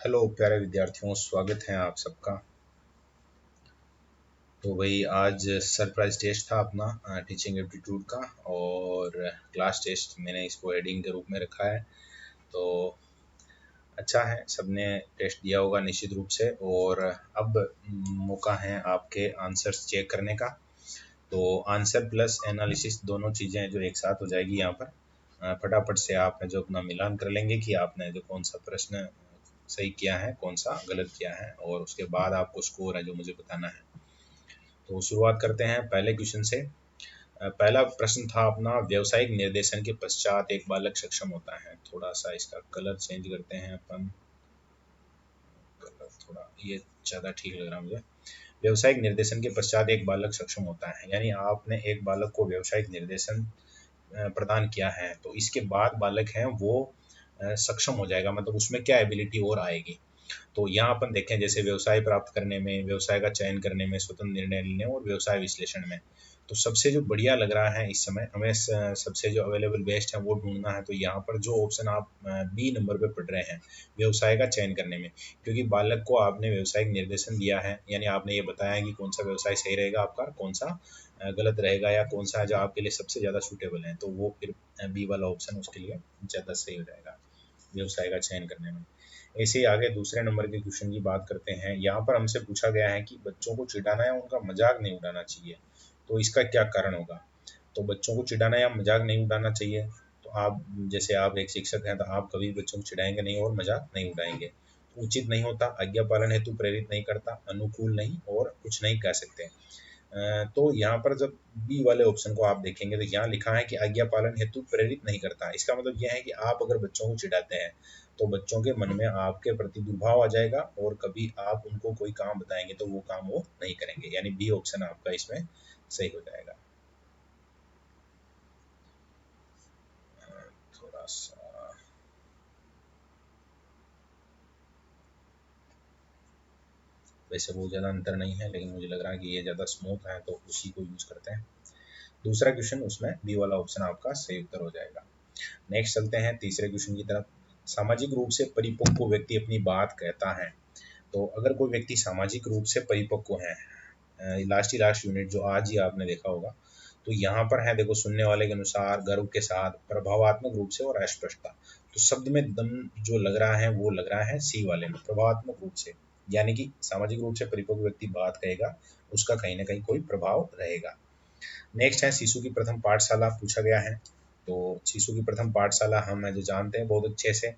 Hello प्यारे विद्यार्थियों, स्वागत है आप सबका। तो भाई आज सरप्राइज टेस्ट था अपना टीचिंग एप्टीट्यूड का, और क्लास टेस्ट मैंने इसको हेडिंग के रूप में रखा है। तो अच्छा है, सबने टेस्ट दिया होगा निश्चित रूप से। और अब मौका है आपके आंसर्स चेक करने का। तो आंसर प्लस एनालिसिस दोनों चीज़ें जो एक साथ हो जाएगी यहाँ पर। फटाफट से आप जो अपना मिलान कर लेंगे कि आपने जो कौन सा प्रश्न सही किया है, कौन सा गलत किया है, और उसके बाद आपको स्कोर है जो मुझे बताना है। तो शुरुआत करते हैं पहले क्वेश्चन से। पहला प्रश्न था अपना, व्यवसायिक निर्देशन के पश्चात एक बालक सक्षम होता है। थोड़ा सा इसका कलर चेंज करते हैं अपन, कलर थोड़ा ये ज़्यादा ठीक लग रहा है मुझे। व्यवसायिक निर्देशन के पश्चात एक बालक सक्षम होता है, यानी आपने एक बालक को व्यवसायिक निर्देशन प्रदान किया है, तो इसके बाद बालक है वो सक्षम हो जाएगा। मतलब उसमें क्या एबिलिटी और आएगी। तो यहाँ अपन देखें, जैसे व्यवसाय प्राप्त करने में, व्यवसाय का चयन करने में, स्वतंत्र निर्णय लेने और व्यवसाय विश्लेषण में, तो सबसे जो बढ़िया लग रहा है इस समय हमें, सबसे जो अवेलेबल बेस्ट है वो ढूंढना है। तो यहाँ पर जो ऑप्शन आप बी नंबर पे पढ़ रहे हैं, व्यवसाय का चयन करने में, क्योंकि बालक को आपने व्यवसायिक निर्देशन दिया है, यानी आपने ये बताया है कि कौन सा व्यवसाय सही रहेगा आपका, कौन सा गलत रहेगा, या कौन सा जो आपके लिए सबसे ज़्यादा सूटेबल है। तो वो फिर बी वाला ऑप्शन उसके लिए ज़्यादा सही हो जाएगा व्यवसाय का चयन करने में। ऐसे ही आगे दूसरे नंबर के क्वेश्चन की बात करते हैं। यहाँ पर हमसे पूछा गया है कि बच्चों को चिढ़ाना या उनका मजाक नहीं उड़ाना चाहिए, तो इसका क्या कारण होगा। तो बच्चों को चिढ़ाना या मजाक नहीं उड़ाना चाहिए, तो आप जैसे आप एक शिक्षक हैं तो आप कभी बच्चों को चिढ़ाएंगे नहीं और मजाक नहीं उड़ाएंगे। उचित नहीं होता, आज्ञा पालन हेतु प्रेरित नहीं करता, अनुकूल नहीं, और कुछ नहीं कह सकते। तो यहाँ पर जब बी वाले ऑप्शन को आप देखेंगे तो यहाँ लिखा है कि आज्ञा पालन हेतु प्रेरित नहीं करता। इसका मतलब यह है कि आप अगर बच्चों को चिढ़ाते हैं तो बच्चों के मन में आपके प्रति दुर्भाव आ जाएगा, और कभी आप उनको कोई काम बताएंगे तो वो काम वो नहीं करेंगे। यानी बी ऑप्शन आपका इसमें सही हो जाएगा। थोड़ा सा वैसे बहुत ज़्यादा अंतर नहीं है, लेकिन मुझे लग रहा है कि ये ज़्यादा स्मूथ है तो उसी को यूज करते हैं। दूसरा क्वेश्चन, उसमें बी वाला ऑप्शन आपका सही उत्तर हो जाएगा। नेक्स्ट चलते हैं तीसरे क्वेश्चन की तरफ। सामाजिक रूप से परिपक्व व्यक्ति अपनी बात कहता है। तो अगर कोई व्यक्ति सामाजिक रूप से परिपक्व है, लास्ट यूनिट जो आज ही आपने देखा होगा, तो यहाँ पर है देखो, सुनने वाले के अनुसार, गर्व के साथ, प्रभावात्मक रूप से और अस्पष्टता। तो शब्द में दम जो लग रहा है वो लग रहा है सी वाले में, प्रभावात्मक रूप से, यानी कि सामाजिक रूप से परिपक्व व्यक्ति बात कहेगा, उसका कहीं ना कहीं कोई प्रभाव रहेगा। नेक्स्ट है, शिशु की प्रथम पाठशाला पूछा गया है। तो शिशु की प्रथम पाठशाला हम जो जानते हैं बहुत अच्छे से,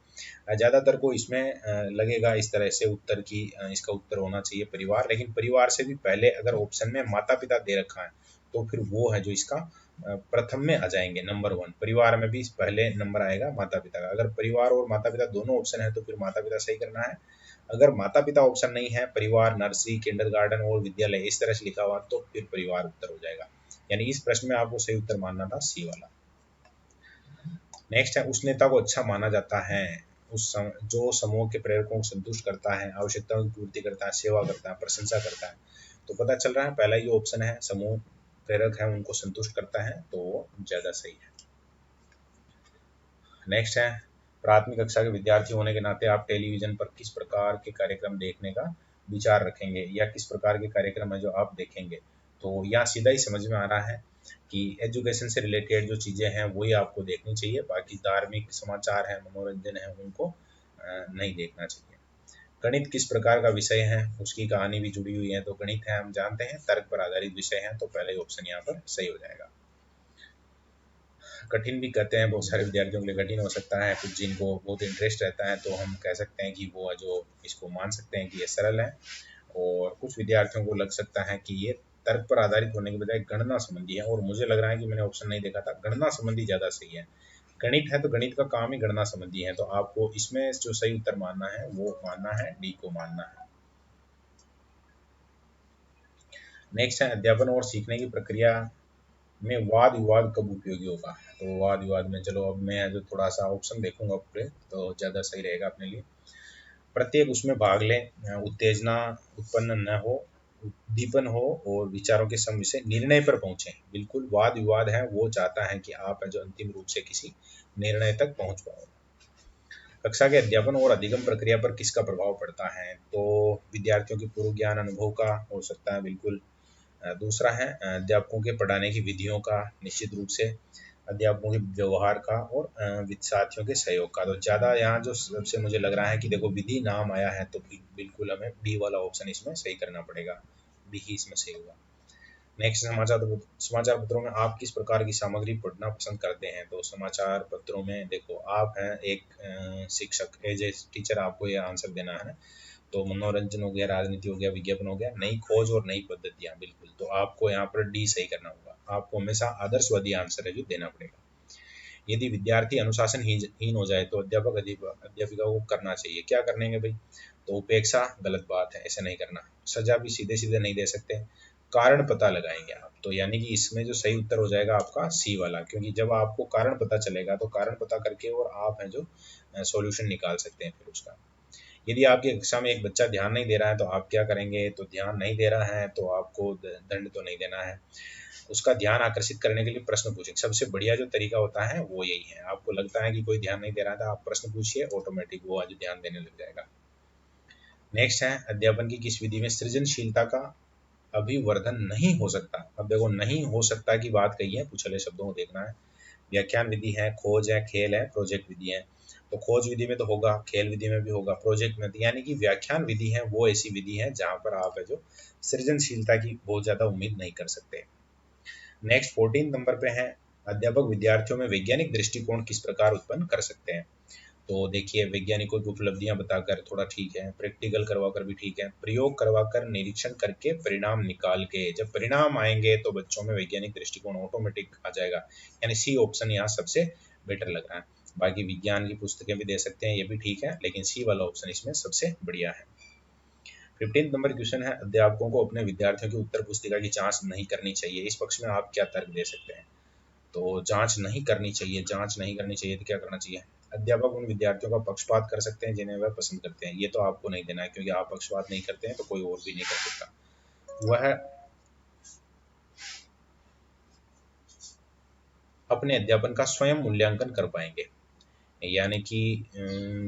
ज़्यादातर को इसमें लगेगा इस तरह से उत्तर की, इसका उत्तर होना चाहिए परिवार। लेकिन परिवार से भी पहले अगर ऑप्शन में माता पिता दे रखा है तो फिर वो है जो इसका प्रथम में आ जाएंगे, नंबर वन। परिवार में भी पहले नंबर आएगा माता पिता का। अगर परिवार और माता पिता दोनों ऑप्शन है तो फिर माता पिता सही करना है। अगर माता पिता ऑप्शन नहीं है, परिवार, नर्सरी, किंडरगार्टन और विद्यालय इस तरह से लिखा हुआ, तो फिर परिवार उत्तर हो जाएगा। यानी इस प्रश्न में आपको सही उत्तर मानना था सी वाला। नेक्स्ट है, उस नेता को अच्छा माना जाता है जो समूह के प्रेरकों को संतुष्ट करता है, आवश्यकताओं की पूर्ति करता है, सेवा करता है, प्रशंसा करता है। तो पता चल रहा है पहला ही ऑप्शन है, समूह प्रेरक है उनको संतुष्ट करता है, तो वो ज़्यादा सही है। नेक्स्ट है, प्राथमिक कक्षा के विद्यार्थी होने के नाते आप टेलीविज़न पर किस प्रकार के कार्यक्रम देखने का विचार रखेंगे, या किस प्रकार के कार्यक्रम है जो आप देखेंगे। तो यहाँ सीधा ही समझ में आ रहा है कि एजुकेशन से रिलेटेड जो चीज़ें हैं वही आपको देखनी चाहिए, बाकी धार्मिक समाचार है, मनोरंजन है, उनको नहीं देखना चाहिए। गणित किस प्रकार का विषय है, उसकी कहानी भी जुड़ी हुई है। तो गणित है, हम जानते हैं, तर्क पर आधारित विषय है, तो पहला ही ऑप्शन यहाँ पर सही हो जाएगा। कठिन भी कहते हैं, बहुत सारे विद्यार्थियों के लिए कठिन हो सकता है, कुछ जिनको बहुत इंटरेस्ट रहता है तो हम कह सकते हैं कि वो जो इसको मान सकते हैं कि ये सरल है, और कुछ विद्यार्थियों को लग सकता है कि ये तर्क पर आधारित होने के बजाय गणना संबंधी है। और मुझे लग रहा है कि मैंने ऑप्शन नहीं देखा था, गणना संबंधी ज़्यादा सही है। गणित है तो गणित का काम ही गणना संबंधी है, तो आपको इसमें जो सही उत्तर मानना है वो मानना है, डी को मानना है। नेक्स्ट है, अध्यापन और सीखने की प्रक्रिया में वाद विवाद कब उपयोगी होगा। तो वाद विवाद में, चलो अब मैं जो थोड़ा सा ऑप्शन देखूंगा पूरे, तो ज़्यादा सही रहेगा अपने लिए। प्रत्येक उसमें भाग लें, उत्तेजना उत्पन्न न हो, उद्दीपन हो, और विचारों के समूह से निर्णय पर पहुंचे। बिल्कुल, वाद विवाद है वो चाहता है कि आप जो अंतिम रूप से किसी निर्णय तक पहुंच पाओ। कक्षा के अध्यापन और अधिगम प्रक्रिया पर किसका प्रभाव पड़ता है? तो विद्यार्थियों की पूर्व ज्ञान अनुभव का हो सकता है, बिल्कुल। दूसरा है अध्यापकों के पढ़ाने की विधियों का, निश्चित रूप से। अध्यापकों के व्यवहार का और साथियों के सहयोग का। तो ज़्यादा यहाँ जो सबसे मुझे लग रहा है कि देखो विधि नाम आया है, तो बिल्कुल हमें बी वाला ऑप्शन इसमें सही करना पड़ेगा, बी ही इसमें सही होगा। नेक्स्ट, समाचार पत्रों में आप किस प्रकार की सामग्री पढ़ना पसंद करते हैं? तो समाचार पत्रों में देखो, आप हैं एक शिक्षक, एज ए टीचर आपको ये आंसर देना है। तो मनोरंजन हो गया, राजनीति हो गया, विज्ञापन हो गया, नई खोज और नई पद्धतियां, बिल्कुल। तो आपको यहाँ पर डी सही करना होगा, आपको हमेशा आदर्शवादी आंसर है जो देना पड़ेगा। यदि विद्यार्थी अनुशासनहीन हो जाए तो अध्यापक अध्यापिका को करना चाहिए, क्या करेंगे भाई? तो उपेक्षा, गलत बात है, ऐसे नहीं करना। सजा भी सीधे सीधे नहीं दे सकते, कारण पता लगाएंगे आप। तो यानी कि इसमें जो सही उत्तर हो जाएगा आपका सी वाला, क्योंकि जब आपको कारण पता चलेगा तो कारण पता करके और आप हैं जो सॉल्यूशन निकाल सकते हैं फिर उसका। यदि आपकी कक्षा में एक बच्चा ध्यान नहीं दे रहा है तो आप क्या करेंगे? तो ध्यान नहीं दे रहा है तो आपको दंड तो नहीं देना है, उसका ध्यान आकर्षित करने के लिए प्रश्न पूछें। सबसे बढ़िया जो तरीका होता है वो यही है। आपको लगता है कि कोई ध्यान नहीं दे रहा था, आप प्रश्न पूछिए, ऑटोमेटिक वो आज ध्यान देने लग जाएगा। नेक्स्ट है, अध्यापन की किस विधि में सृजनशीलता का अभिवर्धन नहीं हो सकता? अब देखो, नहीं हो सकता की बात कही है, पूछले शब्दों को देखना है। व्याख्यान विधि है, खोज है, खेल है, प्रोजेक्ट विधि है। तो खोज विधि में तो होगा, खेल विधि में भी होगा, प्रोजेक्ट में, यानी कि व्याख्यान विधि है वो ऐसी विधि है जहां पर आप है जो सृजनशीलता की बहुत ज्यादा उम्मीद नहीं कर सकते। नेक्स्ट 14 नंबर पे है, अध्यापक विद्यार्थियों में वैज्ञानिक दृष्टिकोण किस प्रकार उत्पन्न कर सकते हैं? तो देखिए, वैज्ञानिकों की उपलब्धियां बताकर थोड़ा ठीक है, प्रैक्टिकल करवाकर भी ठीक है, प्रयोग करवाकर, निरीक्षण करके, परिणाम निकाल के। जब परिणाम आएंगे तो बच्चों में वैज्ञानिक दृष्टिकोण ऑटोमेटिक आ जाएगा, यानी सी ऑप्शन यहाँ सबसे बेटर लग रहा है। बाकी विज्ञान की पुस्तकें भी दे सकते हैं, ये भी ठीक है, लेकिन सी वाला ऑप्शन इसमें सबसे बढ़िया है। 15 नंबर क्वेश्चन है, अध्यापकों को अपने विद्यार्थियों की उत्तर पुस्तिका की जांच नहीं करनी चाहिए, इस पक्ष में आप क्या तर्क दे सकते हैं? तो जांच नहीं करनी चाहिए, जांच नहीं करनी चाहिए तो क्या करना चाहिए? अध्यापक उन विद्यार्थियों का पक्षपात कर सकते हैं जिन्हें वह पसंद करते हैं, ये तो आपको नहीं देना है, क्योंकि आप पक्षपात नहीं करते हैं तो कोई और भी नहीं कर सकता। वह अपने अध्यापन का स्वयं मूल्यांकन कर पाएंगे, यानी कि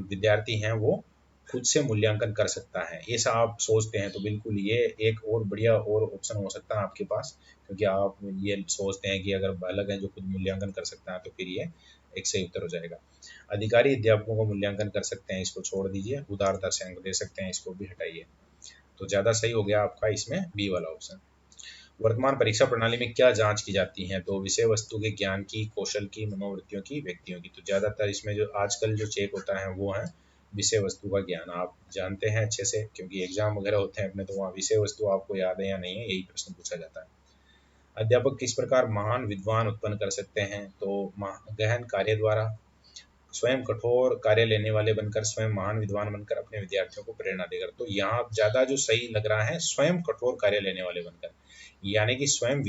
विद्यार्थी हैं वो खुद से मूल्यांकन कर सकता है, ऐसा आप सोचते हैं तो बिल्कुल ये एक और बढ़िया और ऑप्शन हो सकता है आपके पास, क्योंकि आप ये सोचते हैं कि अगर बालक है जो खुद मूल्यांकन कर सकता है तो फिर ये एक सही उत्तर हो जाएगा। अधिकारी अध्यापकों को मूल्यांकन कर सकते हैं, इसको छोड़ दीजिए, उदारता से अंक दे सकते हैं, इसको भी हटाइए। तो ज़्यादा सही हो गया आपका इसमें बी वाला ऑप्शन। वर्तमान परीक्षा प्रणाली में क्या जांच की जाती है? तो विषय वस्तु के ज्ञान की, कौशल की, मनोवृत्तियों की, व्यक्तियों की। तो ज़्यादातर इसमें जो आजकल जो चेक होता है वो है विषय वस्तु का ज्ञान। आप जानते हैं अच्छे से, क्योंकि एग्जाम वगैरह होते हैं अपने, तो वहाँ विषय वस्तु आपको याद है या नहीं है, यही प्रश्न पूछा जाता है। अध्यापक किस प्रकार महान विद्वान उत्पन्न कर सकते हैं? तो गहन कार्य द्वारा, स्वयं कठोर कार्य लेने वाले बनकर, स्वयं महान विद्वान बनकर, अपने विद्यार्थियों को प्रेरणा देकर। तो यहाँ ज़्यादा जो सही लग रहा है, स्वयं कठोर कार्य लेने वाले बनकर, यानी कि स्वयं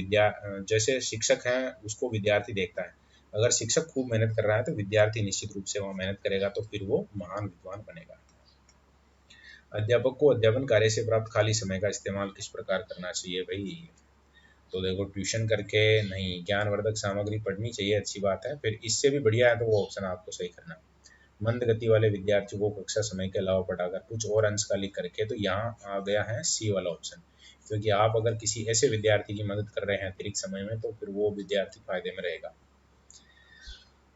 जैसे शिक्षक है उसको विद्यार्थी देखता है, अगर शिक्षक खूब मेहनत कर रहा है तो विद्यार्थी निश्चित रूप से वहाँ मेहनत करेगा, तो फिर वो महान विद्वान बनेगा। अध्यापक को अध्यापन कार्य से प्राप्त खाली समय का इस्तेमाल किस प्रकार करना चाहिए भाई? तो देखो, ट्यूशन करके नहीं, ज्ञानवर्धक सामग्री पढ़नी चाहिए, अच्छी बात है, फिर इससे भी बढ़िया है तो वो ऑप्शन आपको सही करना है। मंद गति वाले विद्यार्थियों को कक्षा समय के अलावा पढ़ाकर कुछ और अंश खाली करके, तो यहाँ आ गया है सी वाला ऑप्शन, क्योंकि आप अगर किसी ऐसे विद्यार्थी की मदद कर रहे हैं अतिरिक्त समय में तो फिर वो विद्यार्थी फायदे में रहेगा।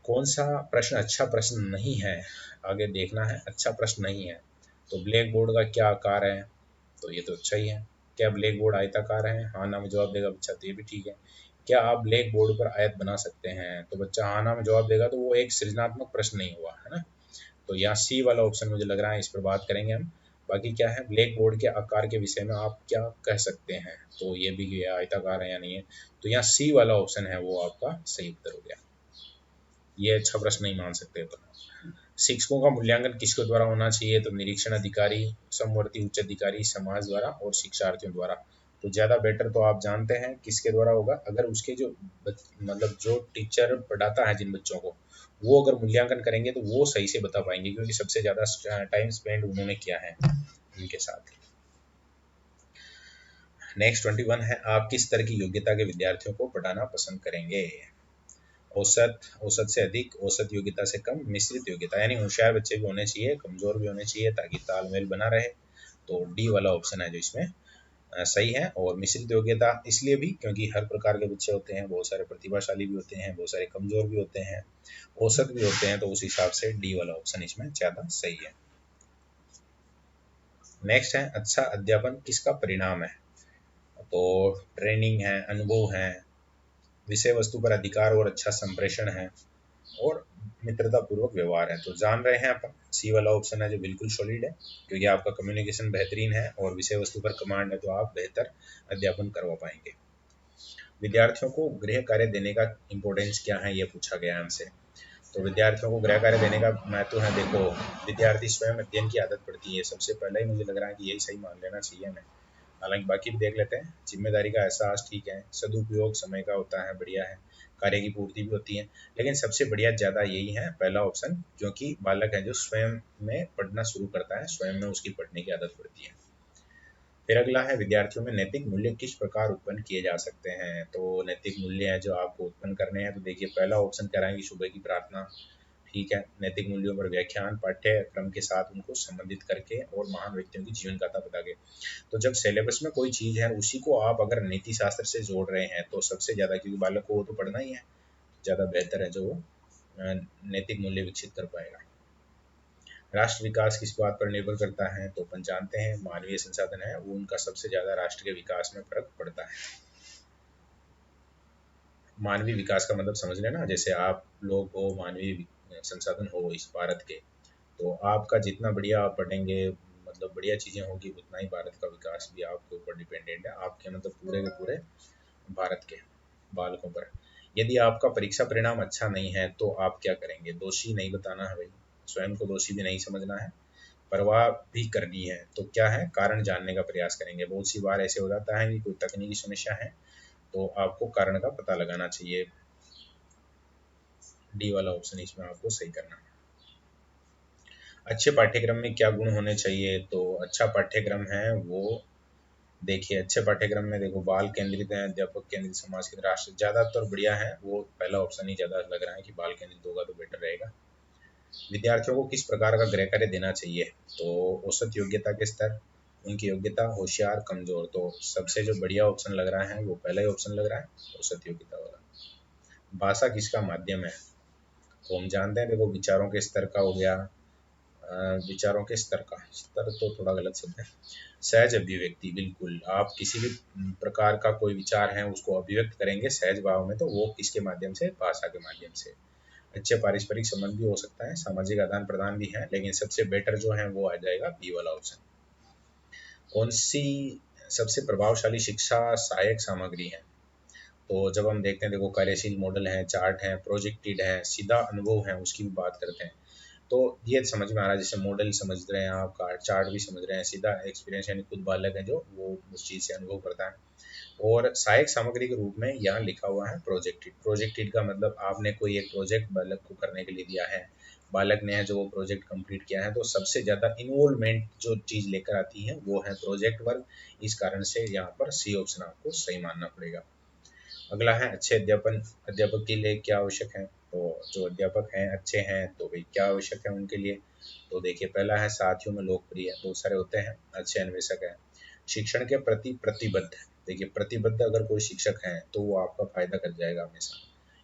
कौन सा प्रश्न अच्छा प्रश्न नहीं है? आगे देखना है, अच्छा प्रश्न नहीं है। तो ब्लैक बोर्ड का क्या आकार है? तो ये तो अच्छा ही है। क्या ब्लैक बोर्ड आयताकार है? हाँ ना में जवाब देगा बच्चा, तो ये भी ठीक है। क्या आप ब्लैक बोर्ड पर आयत बना सकते हैं? तो बच्चा हाँ ना में जवाब देगा, तो वो एक सृजनात्मक प्रश्न नहीं हुआ है ना। तो यहाँ सी वाला ऑप्शन मुझे लग रहा है, इस पर बात करेंगे हम। बाकी क्या है, ब्लैक बोर्ड के आकार के विषय में आप क्या कह सकते हैं? तो ये भी आयताकार है या नहीं है, तो यहाँ सी वाला ऑप्शन है वो आपका सही उत्तर हो गया। ये अच्छा प्रश्न नहीं मान सकते। तो शिक्षकों का मूल्यांकन किसके द्वारा होना चाहिए? तो निरीक्षण अधिकारी, समवर्ती उच्च अधिकारी, समाज द्वारा और शिक्षार्थियों द्वारा। तो ज़्यादा बेटर तो आप जानते हैं किसके द्वारा होगा, अगर उसके जो मतलब जो टीचर पढ़ाता है जिन बच्चों को, वो अगर मूल्यांकन करेंगे तो वो सही से बता पाएंगे, क्योंकि सबसे ज़्यादा टाइम स्पेंड उन्होंने किया है उनके साथ। नेक्स्ट 21 है, आप किस तरह की योग्यता के विद्यार्थियों को पढ़ाना पसंद करेंगे? औसत, औसत से अधिक, औसत योग्यता से कम, मिश्रित योग्यता, यानी होशियार बच्चे भी होने चाहिए, कमज़ोर भी होने चाहिए ताकि तालमेल बना रहे। तो डी वाला ऑप्शन है जो इसमें सही है। और मिश्रित योग्यता इसलिए भी क्योंकि हर प्रकार के बच्चे होते हैं, बहुत सारे प्रतिभाशाली भी होते हैं, बहुत सारे कमज़ोर भी होते हैं, औसत भी होते हैं, तो उस हिसाब से डी वाला ऑप्शन इसमें ज़्यादा सही है। नेक्स्ट है अच्छा अध्यापन किसका परिणाम है? तो ट्रेनिंग है, अनुभव है, विषय वस्तु पर अधिकार और अच्छा संप्रेषण है, और मित्रता पूर्वक व्यवहार है। तो जान रहे हैं अपन, सी वाला ऑप्शन है जो बिल्कुल सॉलिड है, क्योंकि आपका कम्युनिकेशन बेहतरीन है और विषय वस्तु पर कमांड है, तो आप बेहतर अध्यापन करवा पाएंगे। विद्यार्थियों को गृह कार्य देने का इम्पोर्टेंस क्या है, ये पूछा गया हमसे। तो विद्यार्थियों को गृह कार्य देने का महत्व है, देखो विद्यार्थी स्वयं अध्ययन की आदत पड़ती है, सबसे पहले ही मुझे लग रहा है कि यही सही मान लेना चाहिए हमें। हालांकि बाकी भी देख लेते हैं। जिम्मेदारी का एहसास, ठीक है, सदुपयोग समय का होता है, बढ़िया है, कार्य की पूर्ति भी होती है, लेकिन सबसे बढ़िया ज़्यादा यही है पहला ऑप्शन, क्योंकि बालक है जो स्वयं में पढ़ना शुरू करता है, स्वयं में उसकी पढ़ने की आदत पड़ती है। फिर अगला है विद्यार्थियों में नैतिक मूल्य किस प्रकार उत्पन्न किए जा सकते हैं। तो नैतिक मूल्य है जो आपको उत्पन्न करने हैं, तो देखिए पहला ऑप्शन कह रहा है कि सुबह की प्रार्थना, ठीक है, नैतिक मूल्यों पर व्याख्यान, पाठ्यक्रम के साथ उनको संबंधित करके और महान व्यक्तियों की जीवन गाथा बता के। तो जब सिलेबस में कोई चीज़ है उसी को आप अगर नीति शास्त्र से जोड़ रहे हैं तो सबसे ज़्यादा, क्योंकि बालक को वो तो पढ़ना ही है, ज़्यादा बेहतर है जो वो नैतिक मूल्य विकसित कर पाएगा। राष्ट्र विकास किस बात पर निर्भर करता है? तो अपन जानते हैं मानवीय संसाधन है वो उनका सबसे ज़्यादा राष्ट्र के विकास में फर्क पड़ता है। मानवीय विकास का मतलब समझ लेना, जैसे आप लोग हो, मानवीय संसाधन हो इस भारत के, तो आपका जितना बढ़िया आप पढ़ेंगे, मतलब बढ़िया चीज़ें होगी, उतना ही भारत का विकास भी आपके ऊपर डिपेंडेंट है, आपके मतलब पूरे के पूरे भारत के बालकों पर। यदि आपका परीक्षा परिणाम अच्छा नहीं है तो आप क्या करेंगे? दोषी नहीं बताना है भाई, स्वयं को दोषी भी नहीं समझना है, परवाह भी करनी है। तो क्या है, कारण जानने का प्रयास करेंगे। बहुत सी बार ऐसे हो जाता है कि कोई तकनीकी समस्या है, तो आपको कारण का पता लगाना चाहिए। डी वाला ऑप्शन इसमें आपको सही करना है। अच्छे पाठ्यक्रम में क्या गुण होने चाहिए? तो अच्छा पाठ्यक्रम है वो, देखिए अच्छे पाठ्यक्रम में देखो बाल केंद्रित है, अध्यापक केंद्रित, समाज केंद्रित, राष्ट्र, ज़्यादातर बढ़िया है वो, पहला ऑप्शन ही ज़्यादा लग रहा है कि बाल केंद्रित होगा तो बेटर रहेगा। विद्यार्थियों को किस प्रकार का गृह कार्य देना चाहिए? तो औसत योग्यता के स्तर, उनकी योग्यता, होशियार, कमजोर। तो सबसे जो बढ़िया ऑप्शन लग रहा है वो पहला ही ऑप्शन लग रहा है, औसत योग्यता वाला। भाषा किसका माध्यम है? तो हम जानते हैं, देखो विचारों के स्तर का हो गया, विचारों के स्तर का, स्तर तो थोड़ा गलत शब्द है, सहज अभिव्यक्ति, बिल्कुल आप किसी भी प्रकार का कोई विचार है उसको अभिव्यक्त करेंगे सहज भाव में, तो वो किसके माध्यम से? भाषा के माध्यम से। अच्छे पारस्परिक संबंध भी हो सकता है, सामाजिक आदान प्रदान भी है, लेकिन सबसे बेटर जो है वो आ जाएगा बी वाला ऑप्शन। कौन सी सबसे प्रभावशाली शिक्षा सहायक सामग्री है? तो जब हम देखते हैं, देखो कार्यशील मॉडल है, चार्ट है, प्रोजेक्टेड है, सीधा अनुभव है, उसकी भी बात करते हैं, तो ये समझ में आ रहा है, जैसे मॉडल समझ रहे हैं आप, चार्ट भी समझ रहे हैं, सीधा एक्सपीरियंस यानी खुद बालक है जो वो उस चीज़ से अनुभव करता है। और सहायक सामग्री के रूप में यहाँ लिखा हुआ है प्रोजेक्टेड। प्रोजेक्टेड का मतलब आपने कोई एक प्रोजेक्ट बालक को करने के लिए दिया है, बालक ने जो वो प्रोजेक्ट कंप्लीट किया है, तो सबसे ज़्यादा इन्वॉल्वमेंट जो चीज़ लेकर आती है वो है प्रोजेक्ट वर्क। इस कारण से यहाँ पर सी ऑप्शन आपको सही मानना पड़ेगा। अगला है अच्छे अध्यापक के लिए क्या आवश्यक है? तो जो अध्यापक हैं अच्छे हैं तो भाई क्या आवश्यक है उनके लिए? तो देखिए पहला है साथियों में लोकप्रिय, बहुत सारे होते हैं, अच्छे अन्वेषक हैं, शिक्षण के प्रति प्रतिबद्ध। देखिए प्रतिबद्ध अगर कोई शिक्षक है तो वो आपका फायदा कर जाएगा हमेशा,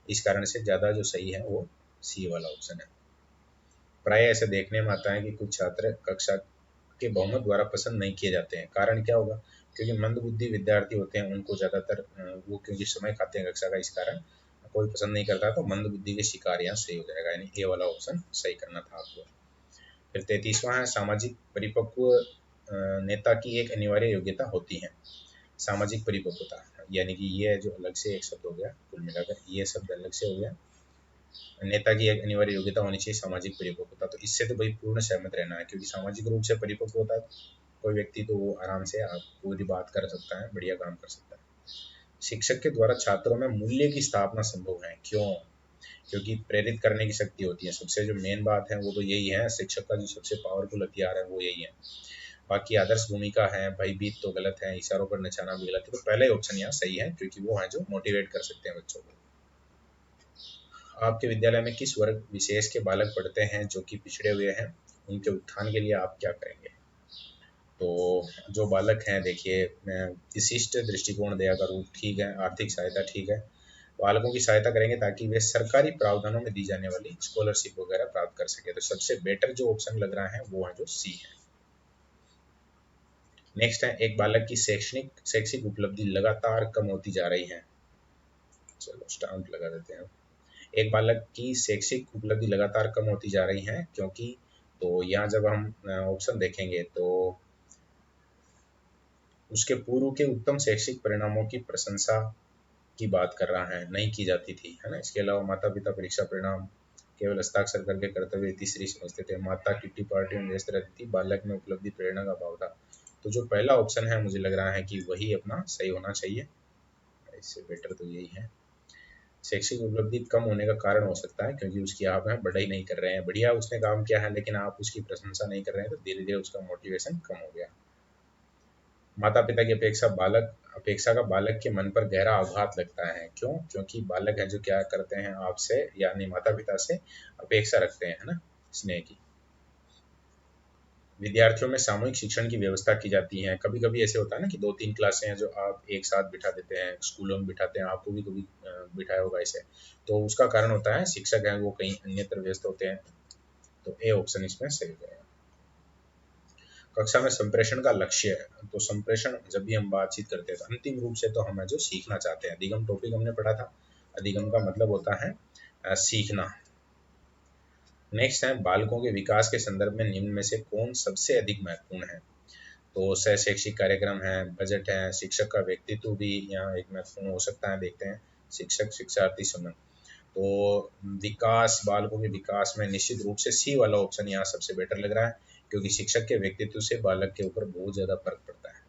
इस कारण से ज़्यादा जो सही है वो सी वाला ऑप्शन है। प्राय ऐसे देखने में आता है कि कुछ छात्र कक्षा के बहुमत द्वारा पसंद नहीं किए जाते हैं, कारण क्या होगा? क्योंकि मंदबुद्धि विद्यार्थी होते हैं, उनको ज़्यादातर वो क्योंकि समय खाते हैं कक्षा का, इस कारण कोई पसंद नहीं करता, तो मंदबुद्धि के शिकार यहाँ सही हो जाएगा, यानी ए वाला ऑप्शन सही करना था आपको। फिर 33वां है सामाजिक परिपक्व नेता की एक अनिवार्य योग्यता होती है। सामाजिक परिपक्वता यानी कि ये जो अलग से एक शब्द हो गया, कुल मिलाकर ये शब्द अलग से हो गया। नेता की एक अनिवार्य योग्यता होनी चाहिए सामाजिक परिपक्वता, तो इससे तो भाई पूर्ण सहमत रहना है, क्योंकि सामाजिक रूप से परिपक्व होता है कोई व्यक्ति तो वो आराम से आप पूरी बात कर सकता है, बढ़िया काम कर सकता है। शिक्षक के द्वारा छात्रों में मूल्य की स्थापना संभव है, क्यों? क्योंकि प्रेरित करने की शक्ति होती है, सबसे जो मेन बात है वो तो यही है, शिक्षक का जो सबसे पावरफुल हथियार है वो यही है। बाकी आदर्श भूमिका है, भयभीत तो गलत है, इशारों पर नचाना भी गलत है, तो पहला ही ऑप्शन यहाँ सही है, क्योंकि वो है जो मोटिवेट कर सकते हैं बच्चों को। आपके विद्यालय में किस वर्ग विशेष के बालक पढ़ते हैं जो कि पिछड़े हुए हैं, उनके उत्थान के लिए आप क्या करेंगे? तो जो बालक हैं, देखिए, विशिष्ट दृष्टिकोण, दया का रूप, ठीक है, आर्थिक सहायता, ठीक है, बालकों की सहायता करेंगे ताकि वे सरकारी प्रावधानों में दी जाने वाली स्कॉलरशिप वगैरह प्राप्त कर सके। तो सबसे बेटर जो ऑप्शन लग रहा है वो है जो सी है। नेक्स्ट है, एक बालक की शैक्षिक उपलब्धि लगातार कम होती जा रही है। चलो स्टाम्प लगा देते हैं। एक बालक की शैक्षिक उपलब्धि लगातार कम होती जा रही है क्योंकि, तो यहाँ जब हम ऑप्शन देखेंगे तो उसके पूर्व के उत्तम शैक्षिक परिणामों की प्रशंसा की बात कर रहा है, नहीं की जाती थी, है ना। इसके अलावा माता पिता परीक्षा परिणाम केवल हस्ताक्षर करके कर्तव्य तीसरी समझते थे, माता किट्टी पार्टी में व्यस्त रहती थी, बालक में उपलब्धि प्रेरणा का अभाव था। तो जो पहला ऑप्शन है मुझे लग रहा है कि वही अपना सही होना चाहिए, इससे बेटर तो यही है। शैक्षिक उपलब्धि कम होने का कारण हो सकता है क्योंकि उसकी आप है बढ़ाई नहीं कर रहे हैं, बढ़िया उसने काम किया है लेकिन आप उसकी प्रशंसा नहीं कर रहे हैं, तो धीरे धीरे उसका मोटिवेशन कम हो गया। माता पिता की अपेक्षा का बालक के मन पर गहरा आघात लगता है, क्यों? क्योंकि बालक है जो क्या करते हैं आपसे, यानी माता पिता से अपेक्षा रखते हैं, है ना, स्नेह की। विद्यार्थियों में सामूहिक शिक्षण की व्यवस्था की जाती है। कभी कभी ऐसे होता है ना कि 2-3 क्लासें हैं जो आप एक साथ बिठा देते हैं, स्कूलों में बिठाते हैं, आपको भी कभी बिठाया होगा ऐसे। तो उसका कारण होता है शिक्षक हैं वो कहीं अन्यत्र व्यस्त होते हैं। तो ए ऑप्शन इसमें सही हो जाएगा। कक्षा में संप्रेषण का लक्ष्य है, तो संप्रेषण जब भी हम बातचीत करते हैं तो अंतिम रूप से तो हम जो सीखना चाहते हैं। अधिगम टॉपिक हमने पढ़ा था, अधिगम का मतलब होता है सीखना। नेक्स्ट है, बालकों के विकास के संदर्भ में निम्न में से कौन सबसे अधिक महत्वपूर्ण है? तो सह शैक्षिक कार्यक्रम है, बजट है, शिक्षक का व्यक्तित्व भी यहाँ एक महत्वपूर्ण हो सकता है। देखते हैं, शिक्षक शिक्षार्थी संबंध। तो विकास, बालकों के विकास में निश्चित रूप से सी वाला ऑप्शन यहाँ सबसे बेटर लग रहा है क्योंकि शिक्षक के व्यक्तित्व से बालक के ऊपर बहुत ज़्यादा फर्क पड़ता है।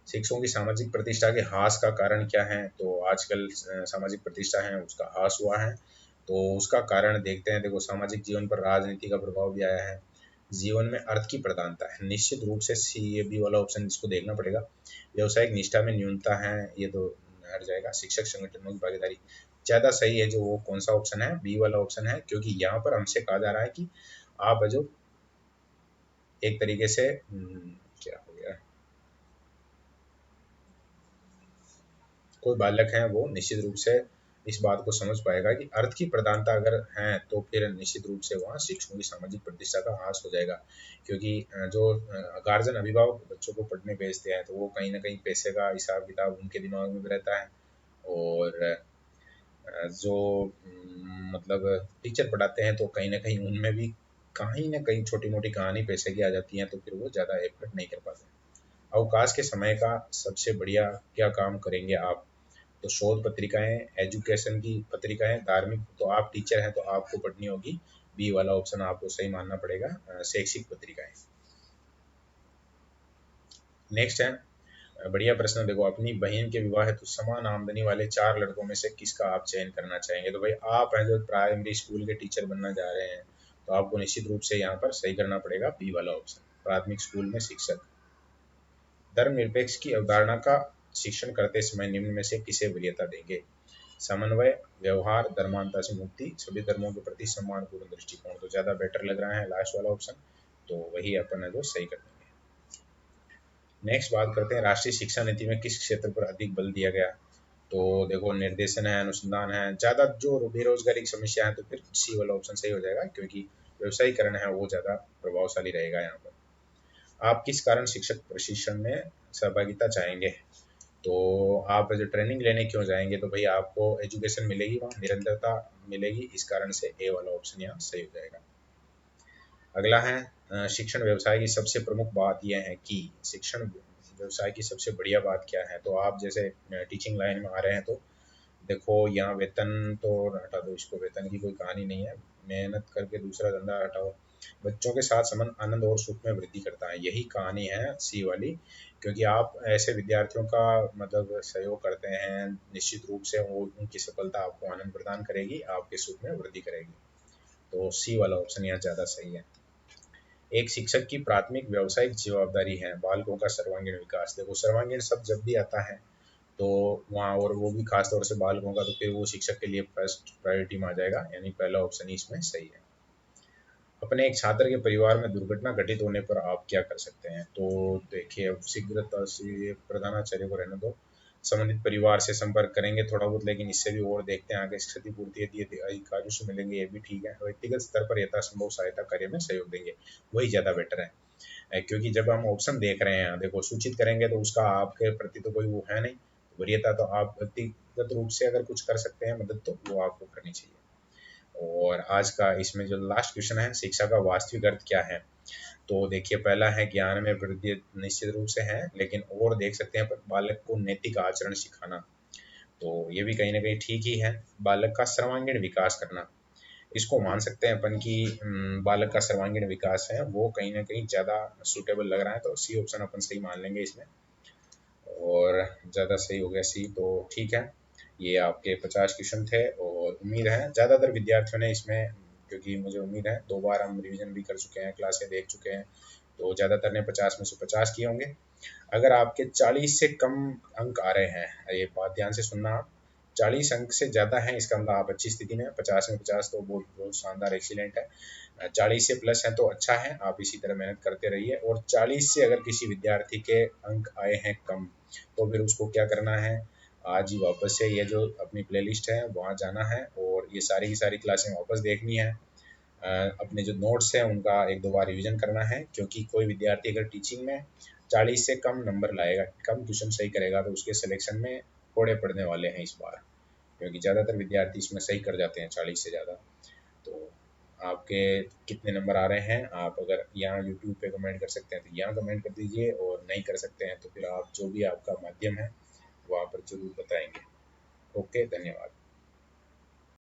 शिक्षकों की सामाजिक प्रतिष्ठा के ह्रास का कारण क्या है? तो आजकल सामाजिक प्रतिष्ठा है उसका ह्रास हुआ है, तो उसका कारण देखते हैं। देखो, सामाजिक जीवन पर राजनीति का प्रभाव भी आया है, जीवन में अर्थ की प्रधानता है, निश्चित रूप से सी, ये बी वाला ऑप्शन इसको देखना पड़ेगा। व्यवसायिक निष्ठा में न्यूनता है, ये तो हट जाएगा। शिक्षक संगठनों की भागीदारी ज़्यादा सही है, जो वो कौन सा ऑप्शन है, बी वाला ऑप्शन है, क्योंकि यहाँ पर हमसे कहा जा रहा है कि आप जो एक तरीके से क्या हो गया, कोई बालक है वो निश्चित रूप से इस बात को समझ पाएगा कि अर्थ की प्रधानता अगर है तो फिर निश्चित रूप से वहाँ शिक्षकों की सामाजिक प्रतिष्ठा का ह्रास हो जाएगा। क्योंकि जो गार्जियन अभिभावक बच्चों को पढ़ने भेजते हैं तो वो कहीं ना कहीं पैसे का हिसाब किताब उनके दिमाग में भी रहता है, और जो मतलब टीचर पढ़ाते हैं तो कहीं ना कहीं उनमें भी कहीं ना कहीं छोटी मोटी कहानी पैसे की आ जाती है, तो फिर वो ज़्यादा एफर्ट नहीं कर पाते। अवकाश के समय का सबसे बढ़िया क्या काम करेंगे आप? तो शोध पत्रिकाएं, एजुकेशन की पत्रिकाएं, धार्मिक, तो आप टीचर हैं तो आपको पढ़नी होगी, बी वाला ऑप्शन आपको सही मानना पड़ेगा, शैक्षिक पत्रिकाएं। नेक्स्ट है, बढ़िया प्रश्न। देखो, अपनी बहन के विवाह हेतु समान आमदनी वाले 4 लड़कों में से किसका आप चयन करना चाहेंगे? तो भाई आप हैं जो प्राइमरी स्कूल के टीचर बनना चाह रहे हैं, तो आपको निश्चित रूप से यहाँ पर सही करना पड़ेगा बी वाला ऑप्शन, प्राथमिक स्कूल में शिक्षक। धर्मनिरपेक्ष की अवधारणा का शिक्षण करते समय निम्न में से किसे वरीयता देंगे? समन्वय, व्यवहार, धर्मांतर से मुक्ति, सभी धर्मों के प्रति सम्मानपूर्ण दृष्टिकोण। तो ज़्यादा बेटर लग रहा है लास्ट वाला ऑप्शन, तो वही अपन है जो सही कर देंगे। नेक्स्ट बात करते हैं, राष्ट्रीय शिक्षा नीति में किस क्षेत्र पर अधिक बल दिया गया? तो देखो, निर्देशन है, अनुसंधान है, ज़्यादा जो बेरोजगारी की समस्या है, तो फिर सी वाला ऑप्शन सही हो जाएगा क्योंकि व्यवसायीकरण है वो ज़्यादा प्रभावशाली रहेगा यहाँ पर। आप किस कारण शिक्षक प्रशिक्षण में सहभागिता चाहेंगे? तो आप जो ट्रेनिंग लेने क्यों जाएंगे? तो भाई आपको एजुकेशन मिलेगी, वहाँ निरंतरता मिलेगी, इस कारण से ए वाला ऑप्शन यहाँ सही हो जाएगा। अगला है, शिक्षण व्यवसाय की सबसे प्रमुख बात यह है कि शिक्षण व्यवसाय की सबसे बढ़िया बात क्या है? तो आप जैसे टीचिंग लाइन में आ रहे हैं तो देखो, यहाँ वेतन तो हटा दो, इसको वेतन की कोई कहानी नहीं है, मेहनत करके दूसरा धंधा हटाओ, बच्चों के साथ संबंध आनंद और सुख में वृद्धि करता है, यही कहानी है सी वाली। क्योंकि आप ऐसे विद्यार्थियों का मतलब सहयोग करते हैं, निश्चित रूप से वो उनकी सफलता आपको आनंद प्रदान करेगी, आपके सुख में वृद्धि करेगी। तो सी वाला ऑप्शन यहाँ ज़्यादा सही है। एक शिक्षक की प्राथमिक व्यावसायिक जवाबदारी है बालकों का सर्वांगीण विकास। देखो, सर्वांगीण शब्द जब भी आता है तो वहाँ, और वो भी खास तौर से बालकों का, तो फिर वो शिक्षक के लिए फर्स्ट प्रायोरिटी में आ जाएगा, यानी पहला ऑप्शन ही इसमें सही है। अपने एक छात्र के परिवार में दुर्घटना घटित होने पर आप क्या कर सकते हैं? तो देखिए, अब शीघ्रता से प्रधानाचार्य को रहने दो, संबंधित परिवार से संपर्क करेंगे थोड़ा बहुत, लेकिन इससे भी और देखते हैं आगे क्षतिपूर्ति यदि अधिकारियों से मिलेंगे, ये भी ठीक है। व्यक्तिगत स्तर पर यथासंभव सहायता कार्य में सहयोग देंगे, वही ज़्यादा बेटर है। क्योंकि जब हम ऑप्शन देख रहे हैं, देखो सूचित करेंगे तो उसका आपके प्रति तो कोई वो है नहीं वरीयता, तो आप व्यक्तिगत रूप से अगर कुछ कर सकते हैं मदद, तो वो आपको करनी चाहिए। और आज का इसमें जो लास्ट क्वेश्चन है, शिक्षा का वास्तविक अर्थ क्या है? तो देखिए, पहला है ज्ञान में वृद्धि, निश्चित रूप से है, लेकिन और देख सकते हैं बालक को नैतिक आचरण सिखाना, तो ये भी कहीं ना कहीं ठीक ही है। बालक का सर्वांगीण विकास करना, इसको मान सकते हैं अपन कि बालक का सर्वांगीण विकास है, वो कहीं ना कहीं ज़्यादा सूटेबल लग रहा है, तो सी ऑप्शन अपन सही मान लेंगे इसमें। और ज़्यादा सही हो गया सी, तो ठीक है। ये आपके 50 क्वेश्चन थे, और उम्मीद है ज़्यादातर विद्यार्थियों ने इसमें, क्योंकि मुझे उम्मीद है 2 बार हम रिवीजन भी कर चुके हैं, क्लासें देख चुके हैं, तो ज़्यादातर ने 50 में से 50 किए होंगे। अगर आपके 40 से कम अंक आ रहे हैं, ये बात ध्यान से सुनना आप, 40 अंक से ज़्यादा है इसका मतलब आप अच्छी स्थिति में हैं, 50 में 50 तो बहुत बहुत शानदार, एक्सीलेंट है। 40 से प्लस है तो अच्छा है, आप इसी तरह मेहनत करते रहिए। और 40 से अगर किसी विद्यार्थी के अंक आए हैं कम, तो फिर उसको क्या करना है, आज ही वापस से ये जो अपनी प्लेलिस्ट है वहाँ जाना है, और ये सारी की सारी क्लासें वापस देखनी है। अपने जो नोट्स हैं उनका 1-2 बार रिवीजन करना है, क्योंकि कोई विद्यार्थी अगर टीचिंग में 40 से कम नंबर लाएगा, कम क्वेश्चन सही करेगा, तो उसके सिलेक्शन में कोड़े पड़ने वाले हैं इस बार, क्योंकि ज़्यादातर विद्यार्थी इसमें सही कर जाते हैं 40 से ज़्यादा। तो आपके कितने नंबर आ रहे हैं, आप अगर यहाँ यूट्यूब पे कमेंट कर सकते हैं तो यहाँ कमेंट कर दीजिए, और नहीं कर सकते हैं तो फिर आप जो भी आपका माध्यम है वहाँ पर ज़रूर बताएंगे। ओके, धन्यवाद।